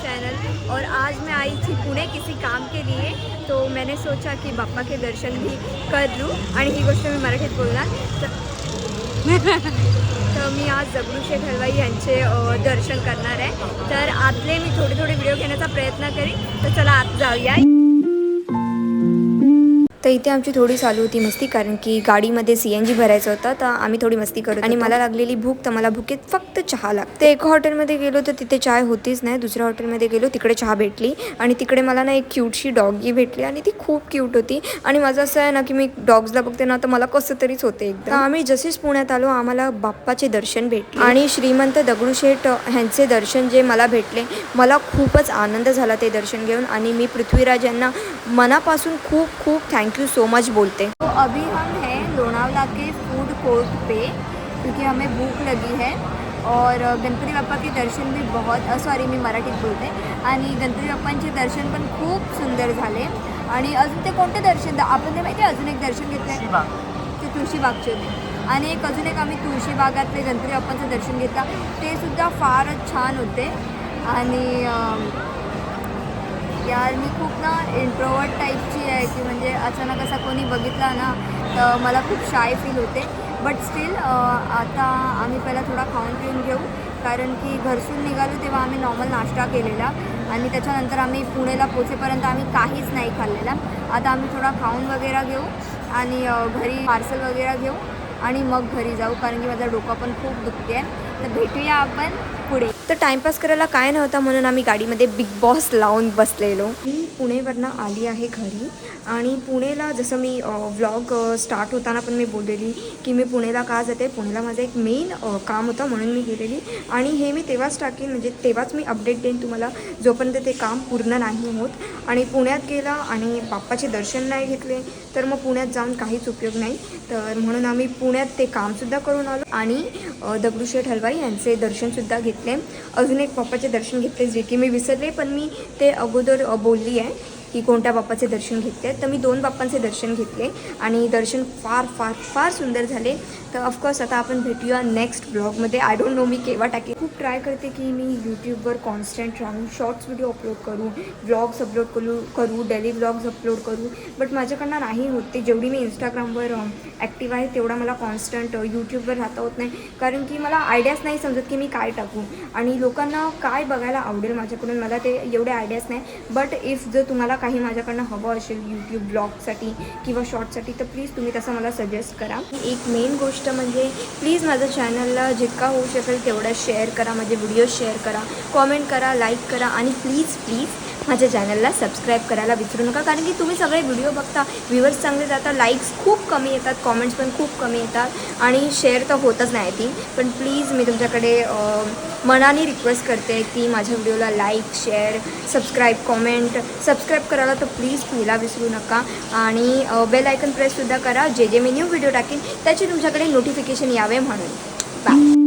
Channel. और आज मैं आई थी पुणे किसी काम के लिए, तो मैंने सोचा की बाप्पा के दर्शन भी कर लूँ आणि ही गोष्ट मी मराठीत बोलणार तर मी आज दगडूशेठ हलवाई यांचे दर्शन करणार आहे। तर आतले मी थोडे व्हिडिओ घेण्याचा प्रयत्न करीन। तर चला आत जाऊया। तर इथे आमची थोडी चालू होती मस्ती, कारण की गाडीमध्ये CNG भरायचं होतं, तर आम्ही थोडी मस्ती करत आणि मला लागलेली भूक, तर मला भुकेत फक्त चहा लागते। एका हॉटेलमध्ये गेलो तर तिथे चाय होतीच नाही, दुसऱ्या हॉटेलमध्ये गेलो तिकडे चहा भेटली आणि तिकडे मला ना एक क्यूटशी डॉगी भेटली आणि ती खूप क्यूट होती। आणि माझं असं आहे ना की मी डॉग्सला बघते ना तर मला कसं तरीच होते एकदम। आम्ही जसेच पुण्यात आलो आम्हाला बाप्पाचे दर्शन भेटले आणि श्रीमंत दगडूशेठ यांचे दर्शन जे मला भेटले, मला खूपच आनंद झाला ते दर्शन घेऊन आणि मी पृथ्वीराज यांना मनापासून खूप खूप थैंक यू सो मच बोलते। तो अभी हम हैं लोनावला के फूड कोर्ट पे, क्योंकि हमें भूख लगी है और गणपती बाप्पा के दर्शन भी बहुत सॉरी मी मराठीत बोलते आणि गणपती बाप्पांचे दर्शन पण खूप सुंदर झाले। आणि अजून ते कोणते दर्शन आपण ते माहिती अजून एक दर्शन घेतलं ते तुळशीबागचे होते आणि एक अजून एक आम्ही तुळशीबागातले गणपती बाप्पांचं दर्शन घेतलं, ते सुद्धा फारच छान होते। आणि यार मी खूप ना इंट्रोवर्ट टाईपची आहे की म्हणजे अचानक असा कोणी बघितला ना तर मला खूप शाय फील होते। बट स्टील आता आम्ही पहिला थोडा खाऊन पिऊन घेऊ, कारण की घरसून निघालो तेव्हा आम्ही नॉर्मल नाश्ता केलेला आणि त्याच्यानंतर आम्ही पुणेला पोचेपर्यंत आम्ही काहीच नाही खाल्लेला। आता आम्ही थोडा खाऊन वगैरे घेऊ आणि घरी पार्सल वगैरे घेऊ आणि मग घरी जाऊ, कारण की माझा डोका पण खूप दुखते आहे। तर भेटूया आपण पुढे। तर टाइमपास करायला काय नव्हता म्हणून आम्ही गाडीमध्ये बिग बॉस लावून बसलेलो। मी पुणेवरनं आली आहे घरी आणि पुणेला जसं मी व्लॉग स्टार्ट होताना पण मी बोललेली की मी पुणेला का जाते, पुणेला माझं एक मेन काम होतं म्हणून मी गेलेली आणि हे मी तेव्हाच टाकेन, म्हणजे तेव्हाच मी अपडेट देईन तुम्हाला जोपर्यंत ते काम पूर्ण नाही होत। आणि पुण्यात गेला आणि बाप्पाचे दर्शन नाही घेतले तर मग पुण्यात जाऊन काहीच उपयोग नाही, तर म्हणून आम्ही पुण्यात ते कामसुद्धा करून आलो आणि दगडूशेठ हलवाई यांचे दर्शनसुद्धा घेतले। अजून एक बाप्पाचे दर्शन घेतले जे की मी विसरले, पण मी ते अगोदर बोलली आहे की कोणत्या बाप्पाचे दर्शन घेतले। तर मी 2 बाप्पांचे दर्शन घेतले आणि दर्शन फार फार फार सुंदर झाले। तर ऑफकोर्स आता आपण भेटूया नेक्स्ट ब्लॉगमध्ये। आय डोंट नो मी केव्हा टाकेन, खूप ट्राय करते की मी यूट्यूबवर कॉन्स्टंट राहून शॉर्ट्स व्हिडिओ अपलोड करू, व्लॉग्स अपलोड करू डेली व्लॉग्स अपलोड करू, बट माझ्याकडनं नाही होत ते। जेवढी मी इंस्टाग्रामवर ॲक्टिव्ह आहे तेवढा मला कॉन्स्टंट यूट्यूबवर राहता होत नाही, कारण की मला आयडियाज नाही समजत की मी काय टाकू आणि लोकांना काय बघायला आवडेल माझ्याकडून, मला ते एवढे आयडियाज नाही। बट इफ जर तुम्हाला काही माझ्याकडनं हवं असेल यूट्यूब ब्लॉगसाठी किंवा शॉर्टसाठी तर प्लीज तुम्ही तसं मला सजेस्ट करा। एक मेन गोष्ट म्हणजे प्लीज माझ्या चॅनलला जितका होऊ शकेल तेवढं शेअर करा, माझे व्हिडिओ शेअर करा, कॉमेंट करा, लाईक करा आणि प्लीज माझ्या चॅनलला सबस्क्राईब करायला विसरू नका, कारण की तुम्ही सगळे व्हिडिओ बघता, व्ह्यूवर्स चांगले जातात, लाईक्स खूप कमी येतात, कॉमेंट्स पण खूप कमी येतात आणि शेअर तर होतच नाही ती। पण प्लीज मी तुमच्याकडे मनाने रिक्वेस्ट करते की माझ्या व्हिडिओला like, share, subscribe, comment, subscribe करायला तर प्लीज पहिला विसरू नका आणि बेल आयकन प्रेससुद्धा करा, जे मी न्यू व्हिडिओ टाकेन त्याचे तुमच्याकडे नोटिफिकेशन यावे म्हणून। बाय।